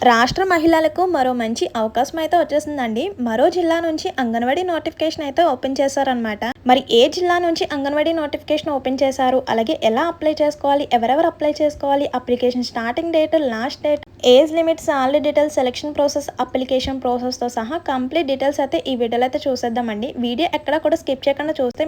రాష్ట్ర మహిళలకు మరో మంచి అవకాశం అయితే వచ్చేసిందండి. మరో జిల్లా నుంచి అంగన్వాడీ నోటిఫికేషన్ అయితే ఓపెన్ చేశారనమాట. మరి ఏ జిల్లా నుంచి అంగన్వాడీ నోటిఫికేషన్ ఓపెన్ చేశారు, అలాగే ఎలా అప్లై చేసుకోవాలి, ఎవరెవరు అప్లై చేసుకోవాలి, application starting date, last date, age limit, salary details, selection process, application ప్రాసెస్తో సహా కంప్లీట్ డీటెయిల్స్ అయితే ఈ వీడియోలో అయితే చూసేద్దామండి. వీడియో ఎక్కడ కూడా స్కిప్ చేయకుండా చూస్తే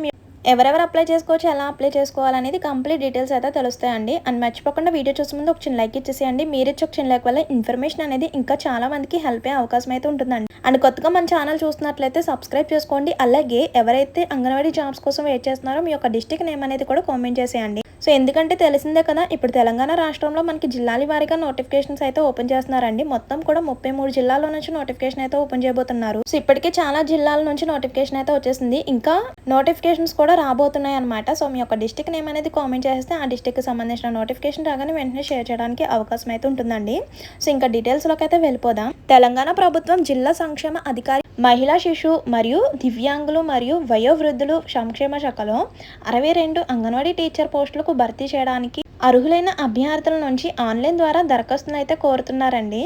ఎవరెవరు అప్లై చేసుకోవచ్చు, ఎలా అప్లై చేసుకోవాలనేది కంప్లీట్ డీటెయిల్స్ అయితే తెలుస్తాయండి. అండ్ మర్చిపోకుండా వీడియో చూసే ముందు ఒక చిన్న లైక్ ఇచ్చేసేయండి. మీరు ఇచ్చే ఒక చిన్న లైక్ వల్ల ఇన్ఫర్మేషన్ అనేది ఇంకా చాలా మందికి హెల్ప్ అయ్యే అవకాశం అయితే ఉంటుందండి. అండ్ కొత్తగా మన ఛానల్ చూస్తున్నట్లయితే సబ్స్క్రైబ్ చేసుకోండి. అలాగే ఎవరైతే అంగన్వాడీ జాబ్స్ కోసం వెయిట్ చేస్తున్నారో మీ యొక్క డిస్ట్రిక్ట్ నేమ్ అనేది కూడా కామెంట్ చేసేయండి. సో ఎందుకంటే తెలిసిందే కదా, ఇప్పుడు తెలంగాణ రాష్ట్రంలో మనకి జిల్లాల వారీగా నోటిఫికేషన్స్ అయితే ఓపెన్ చేస్తున్నారండి. మొత్తం కూడా 33 జిల్లాల నుంచి నోటిఫికేషన్ అయితే ఓపెన్ చేయబోతున్నారు. సో ఇప్పటికే చాలా జిల్లాల నుంచి నోటిఫికేషన్ అయితే వచ్చేసింది. ఇంకా నోటిఫికేషన్స్ కూడా రాబోతున్నాయి అనమాట. సో మీ యొక్క డిస్ట్రిక్ట్ నేమ్ అనేది కామెంట్ చేస్తే ఆ డిస్ట్రిక్ట్ కి సంబంధించిన నోటిఫికేషన్ రాగానే వెంటనే షేర్ చేయడానికి అవకాశం అయితే ఉంటుందండి. సో ఇంకా డీటెయిల్స్ లోకి అయితే వెళ్ళిపోదాం. తెలంగాణ ప్రభుత్వం జిల్లా సంక్షేమ అధికారి, మహిళా శిశు మరియు దివ్యాంగులు మరియు వయోవృద్ధులు సంక్షేమ శాఖలో 62 అంగన్వాడీ టీచర్ పోస్టులకు భర్తీ చేయడానికి అర్హులైన అభ్యర్థుల నుంచి ఆన్లైన్ ద్వారా దరఖాస్తును అయితే కోరుతున్నారండి.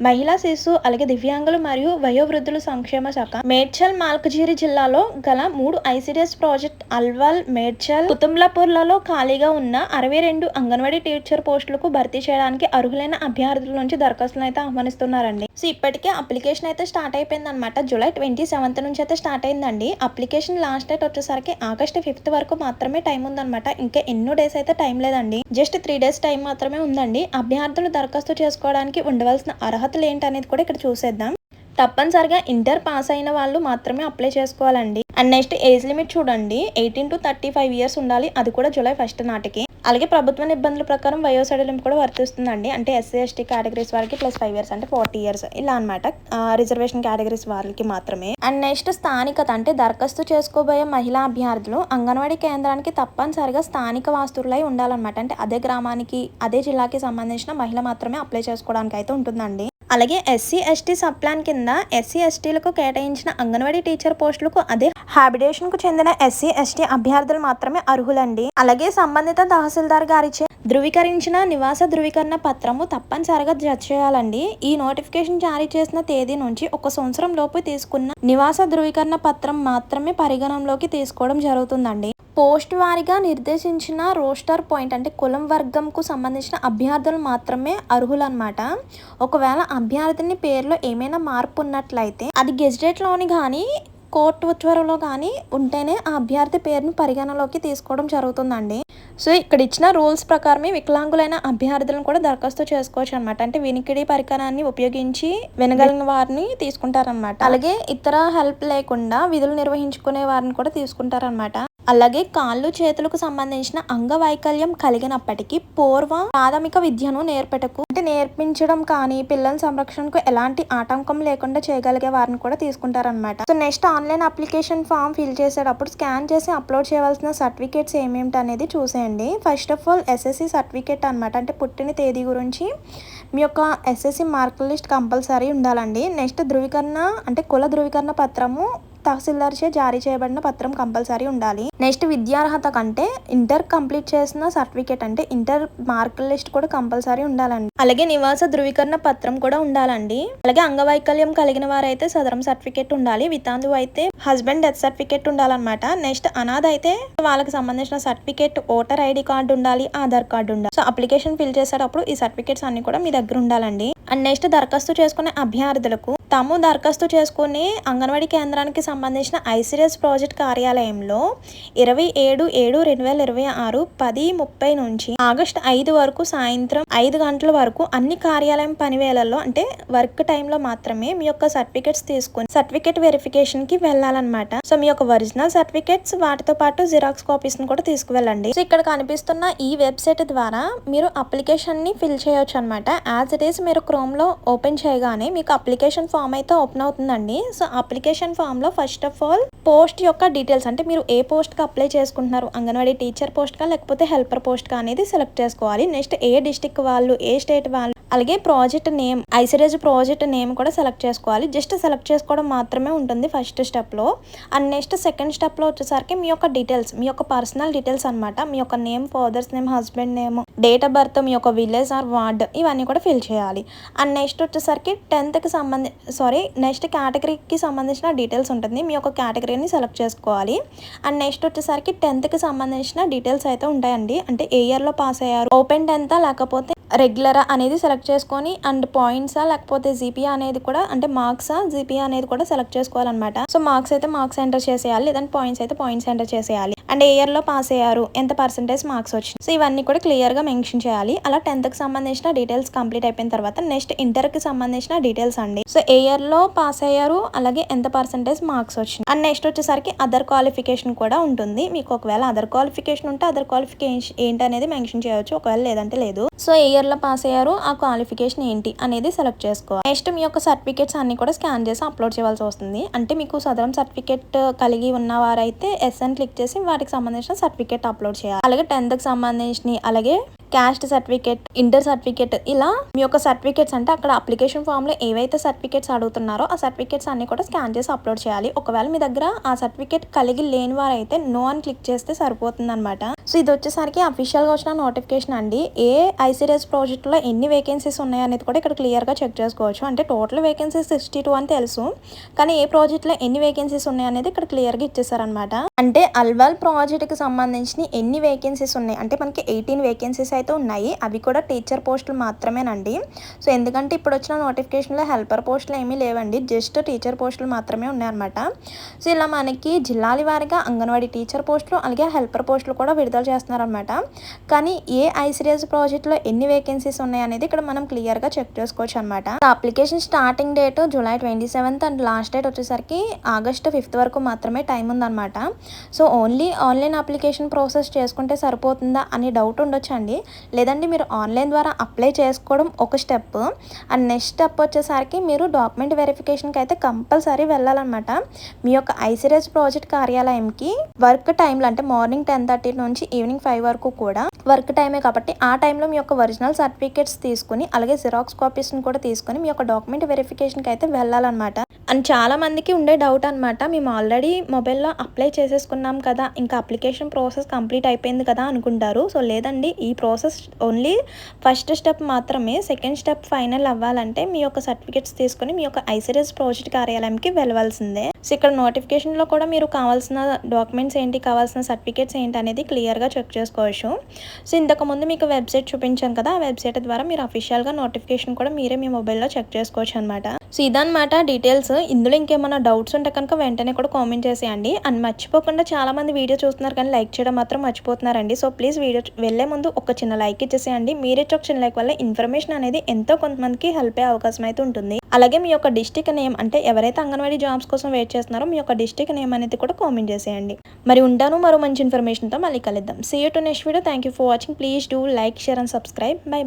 మహిళా శిశు అలాగే దివ్యాంగులు మరియు వయోవృద్ధుల సంక్షేమ శాఖ మేడ్చల్ మల్కజిగిరి జిల్లాలో గల 3 ఐసిడిఎస్ ప్రాజెక్ట్ అల్వాల్, మేడ్చల్, కుతుంబ్లాపూర్లలో ఖాళీగా ఉన్న 62 అంగన్వాడీ టీచర్ పోస్టులకు భర్తీ చేయడానికి అర్హులైన అభ్యర్థుల నుంచి దరఖాస్తులను అయితే ఆహ్వానిస్తున్నారండి. సో ఇప్పటికే అప్లికేషన్ అయితే స్టార్ట్ అయిపోయింది అనమాట. జూలై 27 నుంచి అయితే స్టార్ట్ అయిందండి. అప్లికేషన్ లాస్ట్ డేట్ వచ్చేసరికి ఆగస్ట్ 5 వరకు మాత్రమే టైం ఉందన్నమాట. ఇంకా ఎన్నో డేస్ అయితే టైం లేదండి. జస్ట్ 3 డేస్ టైం మాత్రమే ఉందండి. అభ్యర్థులు దరఖాస్తు చేసుకోవడానికి ఉండవలసిన అర్హతలు ఏంటనేది కూడా ఇక్కడ చూసేద్దాం. తప్పనిసరిగా ఇంటర్ పాస్ అయిన వాళ్ళు మాత్రమే అప్లై చేసుకోవాలండి. అండ్ నెక్స్ట్ ఏజ్ లిమిట్ చూడండి, 18 to 35 ఇయర్స్ ఉండాలి. అది కూడా జూలై 1 నాటికి. అలాగే ప్రభుత్వ నిబంధనల ప్రకారం వయో సడలింపు కూడా వర్తిస్తుందండి. అంటే ఎస్సీ ఎస్టీ కేటగిరీస్ వారికి +5 ఇయర్స్ అంటే 40 ఇయర్స్ ఇలా అనమాట. రిజర్వేషన్ కేటగిరీస్ వారికి మాత్రమే. అండ్ నెక్స్ట్ స్థానికత, అంటే దరఖాస్తు చేసుకోబోయే మహిళా అభ్యర్థులు అంగన్వాడీ కేంద్రానికి తప్పనిసరిగా స్థానిక వాస్తువులై ఉండాలన్నమాట. అంటే అదే గ్రామానికి, అదే జిల్లాకి సంబంధించిన మహిళ మాత్రమే అప్లై చేసుకోవడానికి అయితే ఉంటుందండి. అలాగే ఎస్సీ ఎస్టీ సబ్ ప్లాన్ కింద ఎస్సీ ఎస్టీలకు కేటాయించిన అంగన్వాడీ టీచర్ పోస్టులకు అదే హ్యాబిటేషన్ కు చెందిన ఎస్సీ ఎస్టీ అభ్యర్థులు మాత్రమే అర్హులండి. అలాగే సంబంధిత తహసీల్దార్ గారిచే ధృవీకరించిన నివాస ధృవీకరణ పత్రము తప్పనిసరిగా జత చేయాలండి. ఈ నోటిఫికేషన్ జారీ చేసిన తేదీ నుంచి 1 సంవత్సరం లోపు తీసుకున్న నివాస ధృవీకరణ పత్రం మాత్రమే పరిగణంలోకి తీసుకోవడం జరుగుతుందండి. పోస్ట్ వారీగా నిర్దేశించిన రోస్టర్ పాయింట్, అంటే కులం వర్గంకు సంబంధించిన అభ్యర్థులు మాత్రమే అర్హులు అనమాట. ఒకవేళ అభ్యర్థిని పేరులో ఏమైనా మార్పు ఉన్నట్లయితే అది గెజిటెట్లోని కానీ కోర్టు ఉత్తర్వులో కానీ ఉంటేనే ఆ అభ్యర్థి పేరును పరిగణలోకి తీసుకోవడం జరుగుతుందండి. సో ఇక్కడ ఇచ్చిన రూల్స్ ప్రకారమే వికలాంగులైన అభ్యర్థులను కూడా దరఖాస్తు చేసుకోవచ్చు అనమాట. అంటే వినికిడి పరికరాన్ని ఉపయోగించి వినగలిగిన వారిని తీసుకుంటారనమాట. అలాగే ఇతర హెల్ప్ లేకుండా విధులు నిర్వహించుకునే వారిని కూడా తీసుకుంటారనమాట. అలాగే కాళ్ళు చేతులకు సంబంధించిన అంగవైకల్యం కలిగినప్పటికీ పూర్వ ప్రాథమిక విద్యను నేర్పించడం కానీ పిల్లల సంరక్షణకు ఎలాంటి ఆటంకం లేకుండా చేయగలిగే వారిని కూడా తీసుకుంటారనమాట. So next online application form fill చేసేటప్పుడు స్కాన్ చేసి అప్లోడ్ చేయవలసిన సర్టిఫికేట్స్ ఏమేమిటి అనేది చూసేయండి. First of all SSC certificate అనమాట. అంటే పుట్టిన తేదీ గురించి మీ యొక్క ఎస్ఎస్సి మార్కుల లిస్ట్ కంపల్సరీ ఉండాలండి. నెక్స్ట్ ధృవీకరణ, అంటే కుల ధృవీకరణ పత్రము తహసీల్దార్ చే జారీ చేయబడిన పత్రం కంపల్సరీ ఉండాలి. నెక్స్ట్ విద్యార్హత కంటే ఇంటర్ కంప్లీట్ చేసిన సర్టిఫికేట్, అంటే ఇంటర్ మార్కుల లిస్ట్ కూడా కంపల్సరీ ఉండాలండి. అలాగే నివాస ధృవీకరణ పత్రం కూడా ఉండాలండి. అలాగే అంగవైకల్యం కలిగిన వారైతే సదరం సర్టిఫికేట్ ఉండాలి. వితాంతు అయితే హస్బెండ్ డెత్ సర్టిఫికేట్ ఉండాలన్నమాట. నెక్స్ట్ అనాథ అయితే వాళ్ళకి సంబంధించిన సర్టిఫికేట్, ఓటర్ ఐడి కార్డు ఉండాలి, ఆధార్ కార్డు ఉండాలి. సో అప్లికేషన్ ఫిల్ చేసేటప్పుడు ఈ సర్టిఫికేట్స్ అన్ని కూడా మీ దగ్గర ఉండాలండి. అండ్ నెక్స్ట్ దరఖాస్తు చేసుకునే అభ్యర్థులకు తాము దరఖాస్తు చేసుకుని అంగన్వాడీ కేంద్రానికి సంబంధించిన ఐసిడిఎస్ ప్రాజెక్ట్ కార్యాలయంలో 27/7/2026 10:30 నుంచి ఆగస్టు 5 వరకు సాయంత్రం 5 గంటల వరకు అన్ని కార్యాలయం పనివేళల్లో, అంటే వర్క్ టైంలో మాత్రమే మీ యొక్క సర్టిఫికేట్స్ తీసుకుని సర్టిఫికేట్ వెరిఫికేషన్ కి వెళ్ళాలన్నమాట. సో మీ యొక్క ఒరిజినల్ సర్టిఫికేట్స్ వాటితో పాటు జిరాక్స్ కాపీస్ ని కూడా తీసుకువెళ్ళండి. సో ఇక్కడ కనిపిస్తున్న ఈ వెబ్సైట్ ద్వారా మీరు అప్లికేషన్ ని ఫిల్ చేయొచ్చు అనమాట. యాజ్ ఇట్ ఈస్ మీరు క్రోమ్ లో ఓపెన్ చేయగానే మీకు అప్లికేషన్ ఫామ్ అయితే ఓపెన్ అవుతుందండి. సో అప్లికేషన్ ఫామ్ లో ఫస్ట్ ఆఫ్ ఆల్ పోస్ట్ యొక్క డీటెయిల్స్ అంటే మీరు ఏ పోస్ట్‌కి అప్లై చేసుకుంటున్నారు. అంగన్వాడీ టీచర్ పోస్ట్‌కా లేకపోతే హెల్పర్ పోస్ట్‌కా అనేది సెలెక్ట్ చేసుకోవాలి. నెక్స్ట్ ఏ డిస్ట్రిక్ట్ వాళ్ళు, ఏ స్టేట్ వాళ్ళు, అలాగే project name, ICDS project name కూడా సెలెక్ట్ చేసుకోవాలి. జస్ట్ సెలెక్ట్ చేసుకోవడం మాత్రమే ఉంటుంది ఫస్ట్ స్టెప్‌లో. అండ్ నెక్స్ట్ సెకండ్ స్టెప్‌లో వచ్చేసరికి మీ యొక్క డీటెయిల్స్, మీ యొక్క పర్సనల్ డీటెయిల్స్ అనమాట. మీ యొక్క name, father's name, husband name, date of birth, మీ యొక్క విలేజ్ ఆర్ వార్డ్ ఇవన్నీ కూడా ఫిల్ చేయాలి. అండ్ నెక్స్ట్ వచ్చేసరికి నెక్స్ట్ కేటగిరీకి సంబంధించిన డీటెయిల్స్ ఉంటుంది. మీ యొక్క కేటగిరీని సెలెక్ట్ చేసుకోవాలి. అండ్ నెక్స్ట్ వచ్చేసరికి 10th సంబంధించిన డీటెయిల్స్ అయితే ఉంటాయండి. అంటే ఏ ఇయర్‌లో పాస్ అయ్యారు, ఓపెన్ 10థా లేకపోతే రెగ్యులరా అనేది సెలెక్ట్ చేసుకొని, అండ్ పాయింట్సా లేకపోతే జీపీఏ అనేది కూడా అంటే మార్క్సా జీపీఏ అనేది కూడా సెలెక్ట్ చేసుకోవాలన్నమాట. సో మార్క్స్ అయితే మార్క్స్ ఎంటర్ చేసేయాలి, లేదంటే పాయింట్స్ అయితే పాయింట్స్ ఎంటర్ చేసేయాలి. అండ్ ఏ ఇయర్‌లో పాస్ అయ్యారు, ఎంత పర్సెంటేజ్ మార్క్స్ వచ్చింది, సో ఇవన్నీ కూడా క్లియర్‌గా మెన్షన్ చేయాలి. అలా 10th సంబంధించిన డీటెయిల్స్ కంప్లీట్ అయిపోయిన తర్వాత నెక్స్ట్ ఇంటర్కి సంబంధించిన డీటెయిల్స్ అండి. సో ఏ ఇయర్‌లో పాస్ అయ్యారు, అలాగే ఎంత పర్సెంటేజ్ మార్క్స్ వచ్చింది. అండ్ నెక్స్ట్ వచ్చేసరికి అదర్ క్వాలిఫికేషన్ కూడా ఉంటుంది. మీకు ఒకవేళ అదర్ క్వాలిఫికేషన్ ఉంటే అదర్ క్వాలిఫికేషన్ ఏంటి అనేది మెన్షన్ చేయవచ్చు, ఒకవేళ లేదంటే లేదు. సో ఏ ఇయర్‌లో పాస్ అయ్యారు, ఆ క్వాలిఫికేషన్ ఏంటి అనేది సెలెక్ట్ చేసుకోవాలి. నెక్స్ట్ మీ యొక్క సర్టిఫికేట్స్ అన్ని కూడా స్కాన్ చేసి అప్లోడ్ చేయాల్సి వస్తుంది. అంటే మీకు సదరం సర్టిఫికేట్ కలిగి ఉన్నవారైతే ఎస్ అని క్లిక్ చేసి వాటికి సంబంధించిన సర్టిఫికేట్ అప్లోడ్ చేయాలి. అలాగే 10th సంబంధించి, అలాగే క్యాస్ట్ సర్టిఫికేట్, ఇంటర్ సర్టిఫికేట్, ఇలా మీ యొక్క సర్టిఫికేట్స్ అంటే అక్కడ అప్లికేషన్ ఫామ్లో ఏవైతే సర్టిఫికేట్స్ అడుగుతున్నారో ఆ సర్టిఫికేట్స్ అన్ని కూడా స్కాన్ చేసి అప్లోడ్ చేయాలి. ఒకవేళ మీ దగ్గర ఆ సర్టిఫికేట్ కలిగి లేని వారైతే నో అని క్లిక్ చేస్తే సరిపోతుంది అనమాట. సో ఇది వచ్చేసరికి అఫీషియల్గా వచ్చిన నోటిఫికేషన్ అండి. ఏ ఐసిడిఎస్ ప్రాజెక్ట్లో ఎన్ని వేకెన్సీస్ ఉన్నాయనేది కూడా ఇక్కడ క్లియర్గా చెక్ చేసుకోవచ్చు. అంటే టోటల్ వేకెన్సీస్ 62 అని తెలుసు, కానీ ఏ ప్రాజెక్ట్లో ఎన్ని వేకెన్సీస్ ఉన్నాయనేది ఇక్కడ క్లియర్గా ఇచ్చేసారనమాట. అంటే అల్వాల్ ప్రాజెక్ట్కి సంబంధించి ఎన్ని వేకెన్సీస్ ఉన్నాయి అంటే మనకి 18 వేకెన్సీస్ అయితే ఉన్నాయి. అవి కూడా టీచర్ పోస్టులు మాత్రమేనండి. సో ఎందుకంటే ఇప్పుడు వచ్చిన నోటిఫికేషన్లో హెల్పర్ పోస్టులు ఏమీ లేవండి, జస్ట్ టీచర్ పోస్టులు మాత్రమే ఉన్నాయన్నమాట. సో ఇలా మనకి జిల్లాల వారీగా అంగన్వాడీ టీచర్ పోస్టులు అలాగే హెల్పర్ పోస్టులు కూడా విడుదల చేస్తున్నారనమాట. కానీ ఏ ఐసిడిఎస్ ప్రాజెక్ట్లో ఎన్ని వేకెన్సీస్ ఉన్నాయి అనేది ఇక్కడ మనం క్లియర్గా చెక్ చేసుకోవచ్చు అనమాట. Application starting date July 27th and last date వచ్చేసరికి August 5th వరకు మాత్రమే టైం ఉందన్నమాట. So only online application process చేసుకుంటే సరిపోతుందా అని డౌట్ ఉండొచ్చండి. లేదండి మీరు ఆన్లైన్ ద్వారా అప్లై చేసుకోవడం ఒక స్టెప్, అండ్ నెక్స్ట్ స్టెప్ వచ్చేసరికి మీరు డాక్యుమెంట్ వెరిఫికేషన్కి అయితే కంపల్సరీ వెళ్ళాలన్నమాట. మీ యొక్క ఐసిడిఎస్ ప్రాజెక్ట్ కార్యాలయంకి వర్క్ టైంలో అంటే మార్నింగ్ 10:30 నుంచి ఈవినింగ్ 5 వరకు కూడా వర్క్ టైమే కాబట్టి ఆ టైంలో మీ యొక్క ఒరిజినల్ సర్టిఫికేట్స్ తీసుకుని అలాగే జిరాక్స్ కాపీస్ని కూడా తీసుకొని మీ యొక్క డాక్యుమెంట్ వెరిఫికేషన్కి అయితే వెళ్ళాలన్నమాట. అండ్ చాలా మందికి ఉండే డౌట్ అనమాట, మేము ఆల్రెడీ మొబైల్లో అప్లై చేసేసుకున్నాం కదా, ఇంకా అప్లికేషన్ ప్రాసెస్ కంప్లీట్ అయిపోయింది కదా అనుకుంటారు. సో లేదండి, ఈ ప్రాసెస్ ఓన్లీ ఫస్ట్ స్టెప్ మాత్రమే. సెకండ్ స్టెప్ ఫైనల్ అవ్వాలంటే మీ యొక్క సర్టిఫికేట్స్ తీసుకొని మీ యొక్క ఐసిడిఎస్ ప్రాజెక్ట్ కార్యాలయంకి వెళ్ళవలసిందే. సో ఇక్కడ నోటిఫికేషన్లో కూడా మీరు కావాల్సిన డాక్యుమెంట్స్ ఏంటి, కావాల్సిన సర్టిఫికేట్స్ ఏంటి అనేది క్లియర్గా చెక్ చేసుకోవచ్చు. సో ఇంతకుముందు మీకు వెబ్సైట్ చూపించాను కదా, ఆ వెబ్సైట్ ద్వారా మీరు అఫీషియల్గా నోటిఫికేషన్ కూడా మీరే మీ మొబైల్లో చెక్ చేసుకోవచ్చు అనమాట. సో ఇదన్నమాట డీటెయిల్స్. ఇందులో ఇంకేమైనా డౌట్స్ ఉంటే కనుక వెంటనే కూడా కామెంట్ చేసేయండి. అండ్ మర్చిపోకుండా చాలామంది వీడియో చూస్తున్నారు కానీ లైక్ చేయడం మాత్రం మర్చిపోతున్నారండి. సో ప్లీజ్ వీడియో వెళ్ళే ముందు ఒక చిన్న లైక్ ఇచ్చేసేయండి. మీరే ఒక చిన్న లైక్ వల్ల ఇన్ఫర్మేషన్ అనేది ఎంతో కొంతమందికి హెల్ప్ అయ్యే అవకాశం అయితే ఉంటుంది. అలాగే మీ యొక్క డిస్ట్రిక్ట్ నేమ్ అంటే ఎవరైతే అంగన్వాడీ జాబ్స్ కోసం వెయిట్ చేస్తున్నారో మీ యొక్క డిస్ట్రిక్ట్ నేమ్ అనేది కూడా కామెంట్ చేసేయండి. మరి ఉంటాను మరో మంచి ఇన్ఫర్మేషన్తో మళ్ళీ కలుద్దాం. See you to next video. Thank you for watching. Please do like, share and subscribe. Bye by.